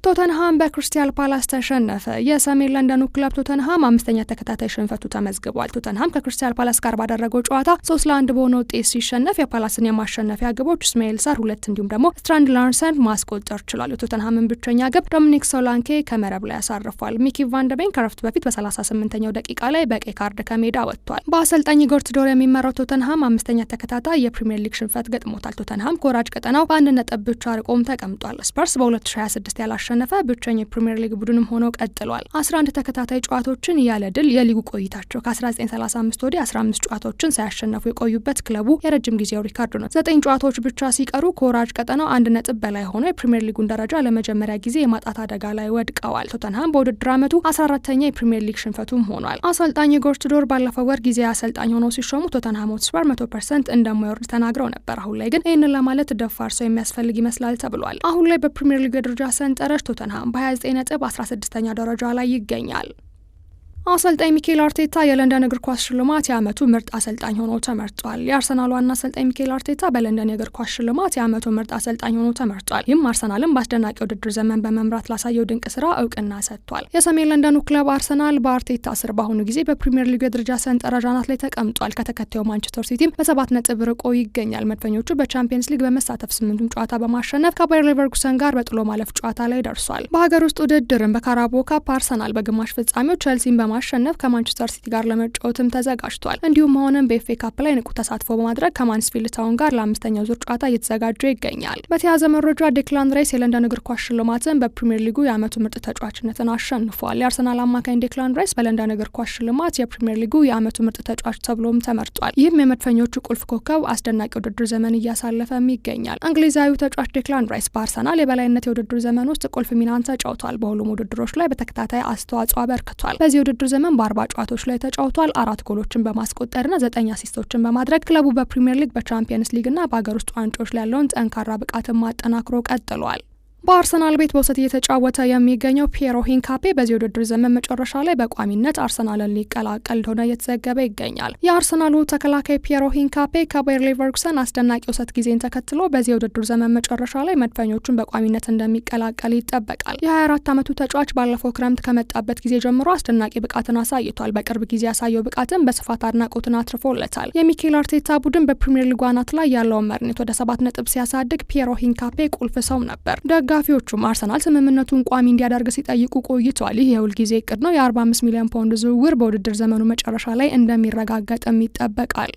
ቶተንሃም በክሪስታል ፓላስ ተሸነፈ። የሰሜን ለንደኑ ክለብ ቶተንሃም አምስተኛ ተከታታይ ሽንፈቱ ተመዝግቧል። ቶተንሃም ከክሪስታል ፓላስ ጋር ባደረገው ጨዋታ 3-1 በሆነ ውጤት ሲሸነፍ የፓላስን የማሸነፊያ ግቦች እስማኤል ሳር 2 እንዲሁም ደግሞ ስትራንድ ላርሰን ማስቆጠር ችሏል። የቶተንሃምን ብቸኛ ግብ ዶሚኒክ ሶላንኬ ከመረብ ላይ ያሳርፏል። ሚኪ ቫን ደ ቤን ከረፍት በፊት በ38ኛው ደቂቃ ላይ በቀይ ካርድ ከሜዳ ወጥቷል። በአሰልጣኝ ኢጎር ቱዶር የሚመራው ቶተንሃም አምስተኛ ተከታታይ የፕሪሚየር ሊግ ሽንፈት ገጥሞታል። ቶተንሃም ከወራጅ ቀጠናው በአንድ ነጥብ ብቻ ርቆም ተቀምጧል። ስፐርስ በ2026 ያላሸነፈ ብቸኛ የፕሪሚየር ሊግ ቡድንም ሆኖ ቀጥሏል። 11 ተከታታይ ጨዋታዎችን ያለ ድል የሊጉ ቆይታቸው ከ1935 ወዲህ 15 ጨዋታዎችን ሳያሸነፉ የቆዩበት ክለቡ የረጅም ጊዜው ሪካርድ ነው። 9 ጨዋታዎች ብቻ ሲቀሩ ከወራጅ ቀጠናው አንድ ነጥብ በላይ ሆኖ የፕሪሚየር ሊጉን ደረጃ ለመጀመሪያ ጊዜ የማጣት አደጋ ላይ ወድቀዋል። ቶተንሃም በውድድር ዓመቱ 14ኛ የፕሪሚየር ሊግ ሽንፈቱም ሆኗል። አሰልጣኝ ኢጎር ቱዶር ባለፈው ወር ጊዜ አሰልጣኝ ሆነው ሲሾሙ ቶተንሃም ሆትስፐር 100% እንደማይወርድ ተናግረው ነበር። አሁን ላይ ግን ይህንን ለማለት ደፋር ሰው የሚያስፈልግ ይመስላል ተብሏል። አሁን ላይ በፕሪሚየር ሊግ ደረጃ ሰንጠረዥ ቶተንሃም በ29 ነጥብ 16ኛ ደረጃ ላይ ይገኛል። አሰልጣኝ ሚኬል አርቴታ የለንደን እግር ኳስ ሽልማት የዓመቱ ምርጥ አሰልጣኝ ሆኖ ተመርጧል። የአርሰናል ዋና አሰልጣኝ ሚኬል አርቴታ በለንደን የእግር ኳስ ሽልማት የዓመቱ ምርጥ አሰልጣኝ ሆኖ ተመርጧል። ይህም አርሰናልን በአስደናቂ ውድድር ዘመን በመምራት ላሳየው ድንቅ ስራ እውቅና ሰጥቷል። የሰሜን ለንደኑ ክለብ አርሰናል በአርቴታ ስር በአሁኑ ጊዜ በፕሪሚየር ሊግ የደረጃ ሰንጠረዥ አናት ላይ ተቀምጧል። ከተከታዩ ማንቸስተር ሲቲም በ7 ነጥብ ርቆ ይገኛል። መድፈኞቹ በቻምፒየንስ ሊግ በመሳተፍ 8ቱን ጨዋታ በማሸነፍ ከባየር ሌቨርኩሰን ጋር በጥሎ ማለፍ ጨዋታ ላይ ደርሷል። በሀገር ውስጥ ውድድርም በካራቦ ካፕ አርሰናል በግማሽ ፍጻሜው ቼልሲን በማሸነፍ ከማንቸስተር ሲቲ ጋር ለመጫወትም ተዘጋጅቷል። እንዲሁም አሁንም በኤፍኤ ካፕ ላይ ንቁ ተሳትፎ በማድረግ ከማንስፊልድ ታውን ጋር ለአምስተኛው ዙር ጨዋታ እየተዘጋጀ ይገኛል። በተያያዘ መረጃ ዴክላን ራይስ የለንደን እግር ኳስ ሽልማትን በፕሪሚየር ሊጉ የዓመቱ ምርጥ ተጫዋችነትን አሸንፏል። የአርሰናል አማካኝ ዴክላን ራይስ በለንደን እግር ኳስ ሽልማት የፕሪሚየር ሊጉ የዓመቱ ምርጥ ተጫዋች ተብሎም ተመርጧል። ይህም የመድፈኞቹ ቁልፍ ኮከብ አስደናቂ ውድድር ዘመን እያሳለፈም ይገኛል። እንግሊዛዊው ተጫዋች ዴክላን ራይስ በአርሰናል የበላይነት የውድድር ዘመን ውስጥ ቁልፍ ሚናን ተጫውቷል። በሁሉም ውድድሮች ላይ በተከታታይ አስተዋጽኦ አበርክቷል። በዚህ ውድድር ዘመን በ40 ጨዋታዎች ላይ ተጫውቷል። 4 ጎሎችን በማስቆጠርና 9 አሲስቶችን በማድረግ ክለቡ በፕሪሚየር ሊግ በቻምፒየንስ ሊግና በሀገር ውስጥ ዋንጫዎች ላይ ያለውን ጠንካራ ብቃትን ማጠናክሮ ቀጥሏል። በአርሰናል ቤት በውሰት እየተጫወተ የሚገኘው ፒየሮ ሂንካፔ በዚህ ውድድር ዘመን መጨረሻ ላይ በቋሚነት አርሰናልን ሊቀላቀል እንደሆነ እየተዘገበ ይገኛል። የአርሰናሉ ተከላካይ ፒየሮ ሂንካፔ ከባየር ሌቨርኩሰን አስደናቂ ውሰት ጊዜን ተከትሎ በዚህ ውድድር ዘመን መጨረሻ ላይ መድፈኞቹን በቋሚነት እንደሚቀላቀል ይጠበቃል። የ24 ዓመቱ ተጫዋች ባለፈው ክረምት ከመጣበት ጊዜ ጀምሮ አስደናቂ ብቃትን አሳይቷል። በቅርብ ጊዜ ያሳየው ብቃትን በስፋት አድናቆትን አትርፎለታል። የሚኬል አርቴታ ቡድን በፕሪሚየር ሊጉ አናት ላይ ያለውን መሪነት ወደ 7 ነጥብ ሲያሳድግ ፒየሮ ሂንካፔ ቁልፍ ሰው ነበር። ደጋፊዎቹም አርሰናል ስምምነቱን ቋሚ እንዲያደርግ ሲጠይቁ ቆይተዋል። ይህ የሁል ጊዜ እቅድ ነው። የ45 ሚሊዮን ፓውንድ ዝውውር በውድድር ዘመኑ መጨረሻ ላይ እንደሚረጋገጥም ይጠበቃል።